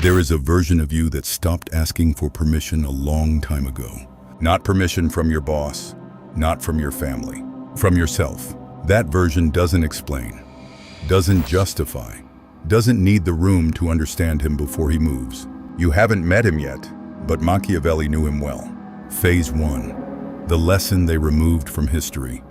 There is a version of you that stopped asking for permission a long time ago. Not permission from your boss, not from your family, from yourself. That version doesn't explain, doesn't justify, doesn't need the room to understand him before he moves. You haven't met him yet, but Machiavelli knew him well. Phase 1. The lesson they removed from history.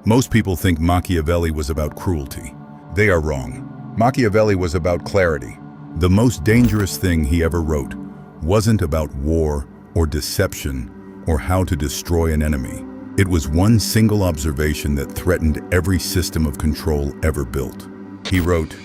Most people think Machiavelli was about cruelty. They are wrong. Machiavelli was about clarity. The most dangerous thing he ever wrote wasn't about war or deception or how to destroy an enemy. It was one single observation that threatened every system of control ever built. He wrote,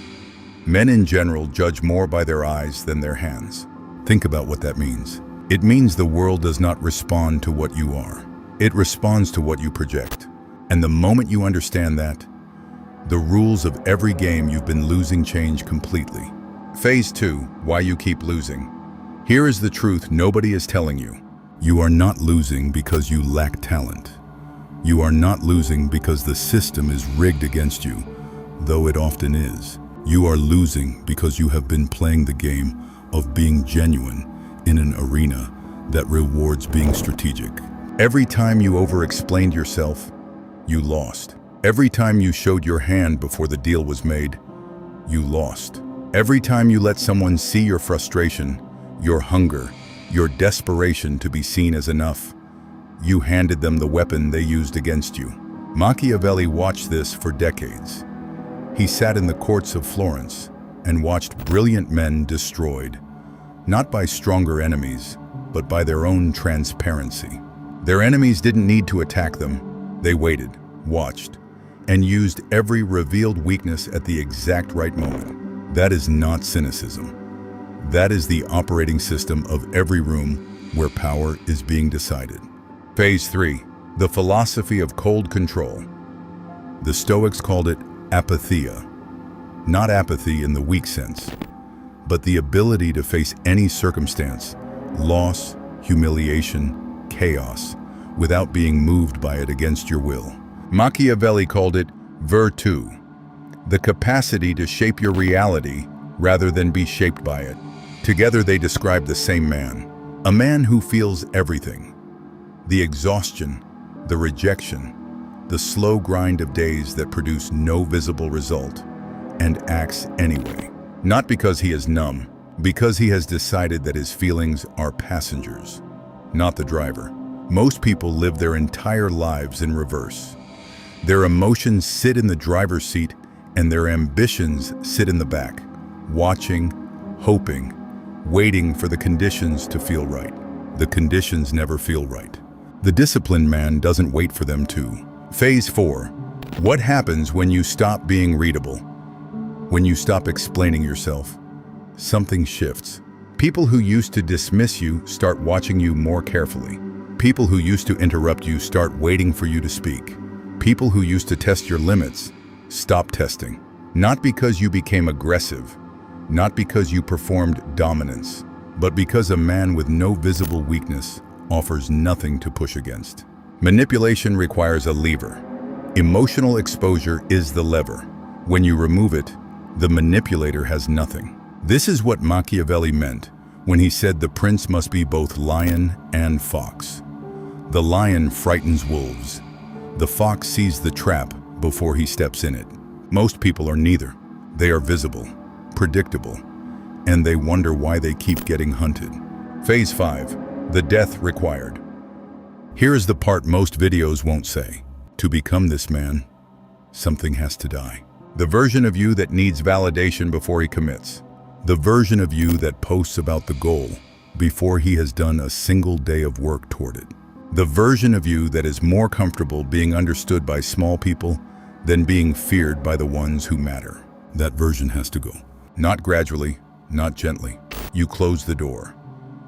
"Men in general judge more by their eyes than their hands." Think about what that means. It means the world does not respond to what you are. It responds to what you project. And the moment you understand that, the rules of every game you've been losing change completely. Phase 2, why you keep losing. Here is the truth nobody is telling you. You are not losing because you lack talent. You are not losing because the system is rigged against you, though it often is. You are losing because you have been playing the game of being genuine in an arena that rewards being strategic. Every time you over-explained yourself, you lost. Every time you showed your hand before the deal was made, you lost. Every time you let someone see your frustration, your hunger, your desperation to be seen as enough, you handed them the weapon they used against you. Machiavelli watched this for decades. He sat in the courts of Florence and watched brilliant men destroyed, not by stronger enemies, but by their own transparency. Their enemies didn't need to attack them. They waited, watched, and used every revealed weakness at the exact right moment. That is not cynicism. That is the operating system of every room where power is being decided. Phase 3, the philosophy of cold control. The Stoics called it apatheia. Not apathy in the weak sense, but the ability to face any circumstance, loss, humiliation, chaos, without being moved by it against your will. Machiavelli called it virtù, the capacity to shape your reality rather than be shaped by it. Together they describe the same man, a man who feels everything. The exhaustion, the rejection, the slow grind of days that produce no visible result, and acts anyway. Not because he is numb, because he has decided that his feelings are passengers, not the driver. Most people live their entire lives in reverse. Their emotions sit in the driver's seat and their ambitions sit in the back, watching, hoping, waiting for the conditions to feel right. The conditions never feel right. The disciplined man doesn't wait for them to. Phase 4. What happens when you stop being readable? When you stop explaining yourself, something shifts. People who used to dismiss you start watching you more carefully. People who used to interrupt you start waiting for you to speak. People who used to test your limits stop testing. Not because you became aggressive, not because you performed dominance, but because a man with no visible weakness offers nothing to push against. Manipulation requires a lever. Emotional exposure is the lever. When you remove it, the manipulator has nothing. This is what Machiavelli meant when he said the prince must be both lion and fox. The lion frightens wolves. The fox sees the trap before he steps in it. Most people are neither. They are visible, predictable, and they wonder why they keep getting hunted. Phase 5, the death required. Here is the part most videos won't say. To become this man, something has to die. The version of you that needs validation before he commits. The version of you that posts about the goal before he has done a single day of work toward it. The version of you that is more comfortable being understood by small people than being feared by the ones who matter. That version has to go. Not gradually, not gently. You close the door.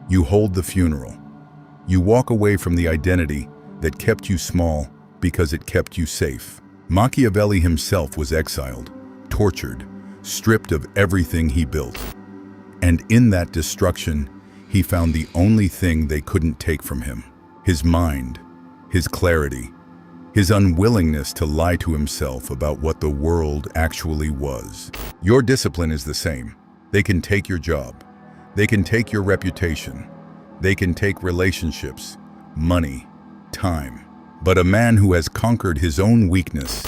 You hold the funeral. You walk away from the identity that kept you small because it kept you safe. Machiavelli himself was exiled, tortured, stripped of everything he built. And in that destruction, he found the only thing they couldn't take from him. His mind, his clarity, his unwillingness to lie to himself about what the world actually was. Your discipline is the same. They can take your job. They can take your reputation. They can take relationships, money, time. But a man who has conquered his own weakness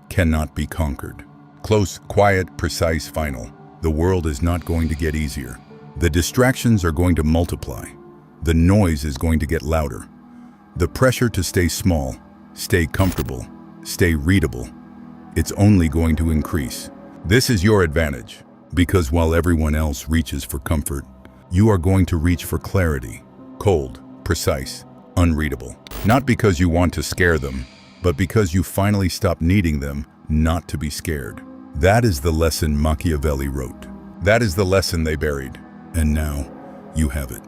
cannot be conquered. Close, quiet, precise, final. The world is not going to get easier. The distractions are going to multiply. The noise is going to get louder. The pressure to stay small, stay comfortable, stay readable, it's only going to increase. This is your advantage, because while everyone else reaches for comfort, you are going to reach for clarity, cold, precise, unreadable. Not because you want to scare them, but because you finally stop needing them not to be scared. That is the lesson Machiavelli wrote. That is the lesson they buried. And now, you have it.